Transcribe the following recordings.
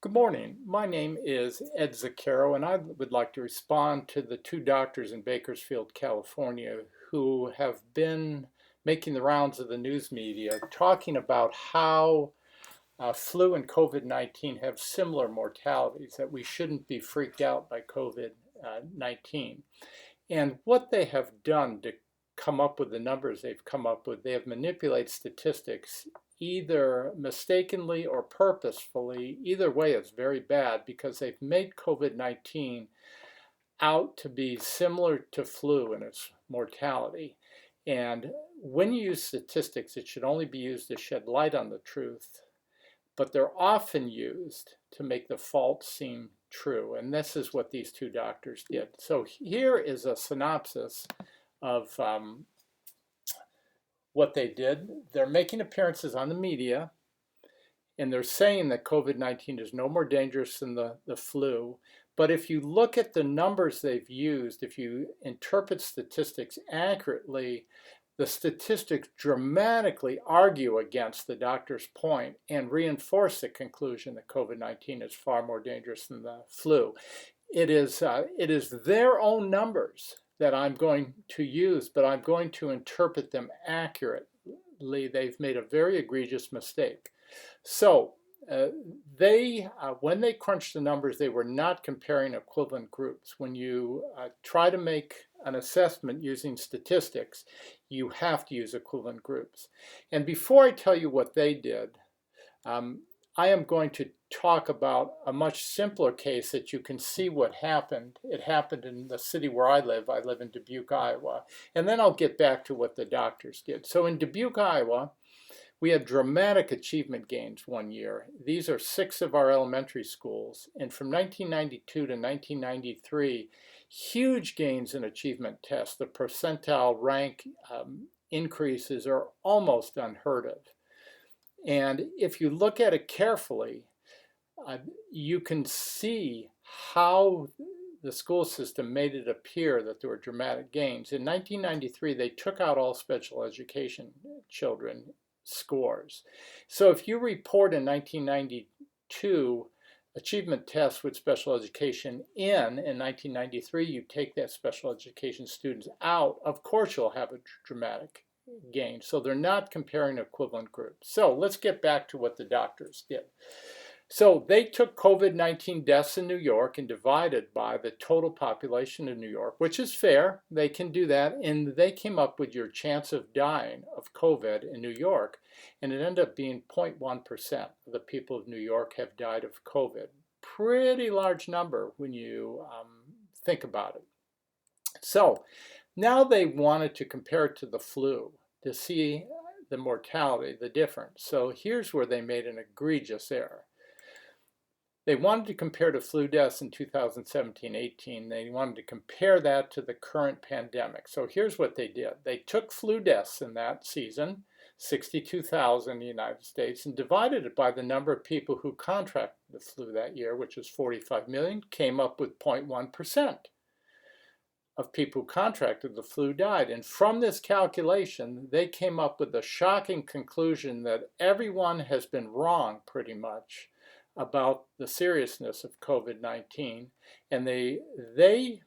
Good morning. My name is Ed Zaccaro, and I would like to respond to the two doctors in Bakersfield, California, who have been making the rounds of the news media talking about how flu and COVID-19 have similar mortalities, that we shouldn't be freaked out by COVID-19. And what they have done to come up with the numbers they've come up with, they have manipulated statistics either mistakenly or purposefully. Either way, it's very bad because they've made COVID-19 out to be similar to flu in its mortality. And when you use statistics, it should only be used to shed light on the truth, but they're often used to make the false seem true. And this is what these two doctors did. So here is a synopsis of what they did. They're making appearances on the media, and they're saying that COVID-19 is no more dangerous than the flu. But if you look at the numbers they've used, if you interpret statistics accurately, the statistics dramatically argue against the doctor's point and reinforce the conclusion that COVID-19 is far more dangerous than the flu. It is their own numbers that I'm going to use, but I'm going to interpret them accurately. They've made a very egregious mistake. So when they crunched the numbers, they were not comparing equivalent groups. When you try to make an assessment using statistics, you have to use equivalent groups. And before I tell you what they did, I am going to talk about a much simpler case that you can see what happened. It happened in the city where I live. I live in Dubuque, Iowa. And then I'll get back to what the doctors did. So in Dubuque, Iowa, we had dramatic achievement gains one year. These are 6 of our elementary schools. And from 1992 to 1993, huge gains in achievement tests. The percentile rank increases are almost unheard of. And if you look at it carefully, you can see how the school system made it appear that there were dramatic gains. In 1993, they took out all special education children scores. So if you report in 1992 achievement tests with special education in 1993, you take that special education students out, of course you'll have a dramatic gain. So they're not comparing equivalent groups. So let's get back to what the doctors did. So they took COVID-19 deaths in New York and divided by the total population of New York, which is fair. They can do that. And they came up with your chance of dying of COVID in New York. And it ended up being 0.1% of the people of New York have died of COVID. Pretty large number when you think about it. So now they wanted to compare it to the flu to see the mortality, the difference. So here's where they made an egregious error. They wanted to compare to flu deaths in 2017-18. They wanted to compare that to the current pandemic. So here's what they did. They took flu deaths in that season, 62,000 in the United States, and divided it by the number of people who contracted the flu that year, which was 45 million, came up with 0.1% of people who contracted the flu died. And from this calculation, they came up with the shocking conclusion that everyone has been wrong pretty much about the seriousness of COVID-19, and they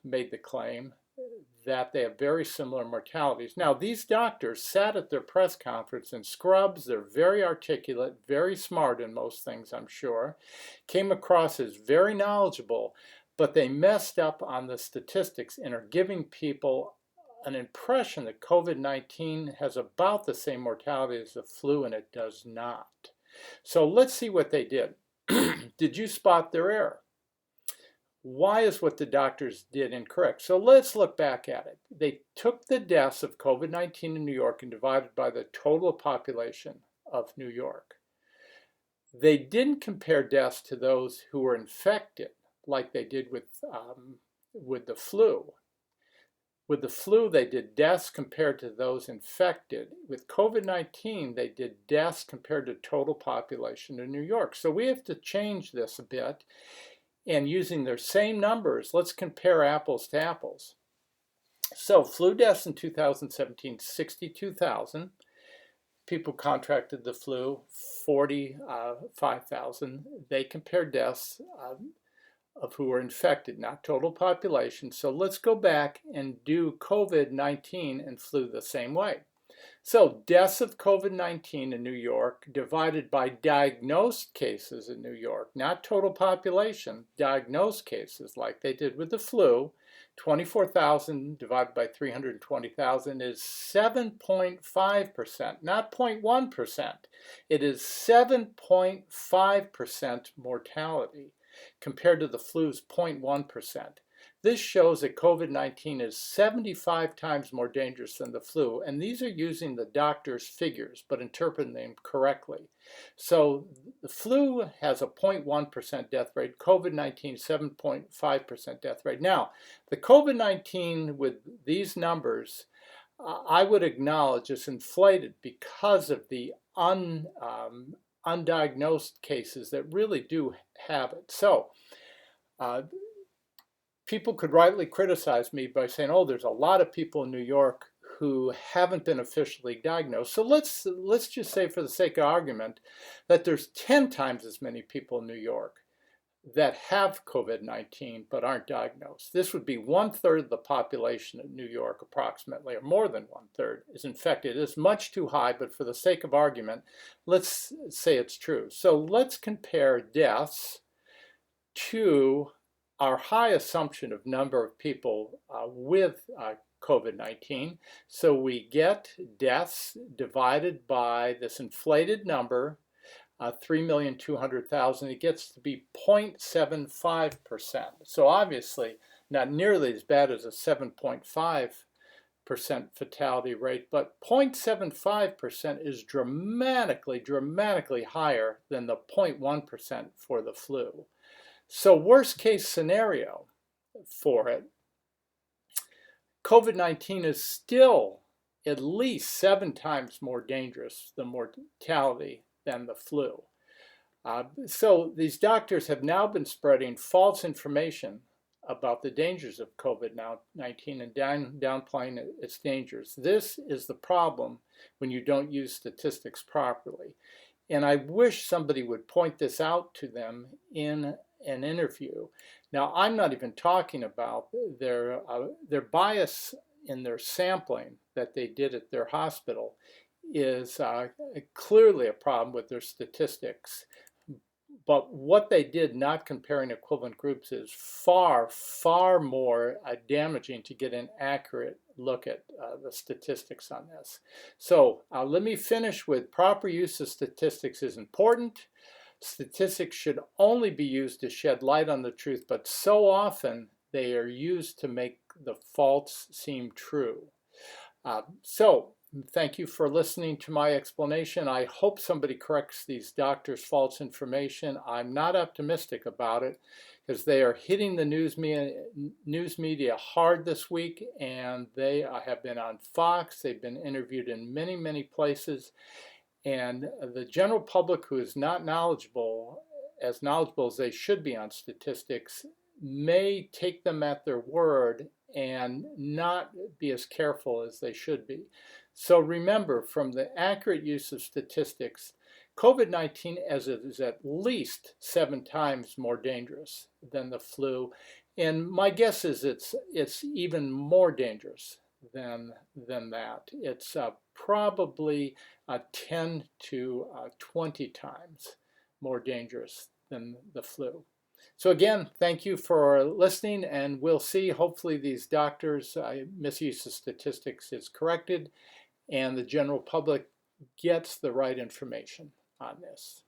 made the claim that they have very similar mortalities. Now, these doctors sat at their press conference in scrubs. They're very articulate, very smart in most things, I'm sure, came across as very knowledgeable, but they messed up on the statistics and are giving people an impression that COVID-19 has about the same mortality as the flu, and it does not. So let's see what they did. Did you spot their error? Why is what the doctors did incorrect? So let's look back at it. They took the deaths of COVID-19 in New York and divided by the total population of New York. They didn't compare deaths to those who were infected like they did with the flu. With the flu, they did deaths compared to those infected. With COVID-19, they did deaths compared to total population in New York. So we have to change this a bit. And using their same numbers, let's compare apples to apples. So flu deaths in 2017, 62,000. people contracted the flu, 45,000. They compared deaths of who were infected, not total population. So let's go back and do COVID-19 and flu the same way. So deaths of COVID-19 in New York divided by diagnosed cases in New York, not total population, diagnosed cases like they did with the flu, 24,000 divided by 320,000 is 7.5%, not 0.1%. It is 7.5% mortality compared to the flu's 0.1%. This shows that COVID-19 is 75 times more dangerous than the flu, and these are using the doctor's figures, but interpreting them correctly. So the flu has a 0.1% death rate, COVID-19 7.5% death rate. Now, the COVID-19 with these numbers, I would acknowledge is inflated because of the undiagnosed cases that really do have it. So, people could rightly criticize me by saying, oh, there's a lot of people in New York who haven't been officially diagnosed. So let's just say, for the sake of argument, that there's 10 times as many people in New York that have COVID-19 but aren't diagnosed. This would be 1/3 of the population of New York, approximately, or more than 1/3 is infected. It's much too high, but for the sake of argument, let's say it's true. So let's compare deaths to our high assumption of number of people with COVID-19. So we get deaths divided by this inflated number, 3,200,000. It gets to be 0.75%. So obviously not nearly as bad as a 7.5% fatality rate, but 0.75% is dramatically higher than the 0.1% for the flu. So worst case scenario for it, COVID-19 is still at least 7 times more dangerous, the mortality, than the flu. So these doctors have now been spreading false information about the dangers of COVID-19 and downplaying its dangers. This is the problem when you don't use statistics properly. And I wish somebody would point this out to them in an interview. Now, I'm not even talking about their bias in their sampling that they did at their hospital is clearly a problem with their statistics. But what they did, not comparing equivalent groups, is far more damaging to get an accurate look at the statistics on this. So let me finish with proper use of statistics is important. Statistics should only be used to shed light on the truth, but so often they are used to make the false seem true. So thank you for listening to my explanation. I hope somebody corrects these doctors' false information. I'm not optimistic about it because they are hitting the news media hard this week, and they have been on Fox. They've been interviewed in many places. And the general public who is not knowledgeable as they should be on statistics may take them at their word and not be as careful as they should be. So remember, from the accurate use of statistics, COVID-19 is at least 7 times more dangerous than the flu. And my guess is it's even more dangerous than that. It's probably 10 to 20 times more dangerous than the flu. So again, thank you for listening, and we'll see. Hopefully these doctors' misuse of statistics is corrected and the general public gets the right information on this.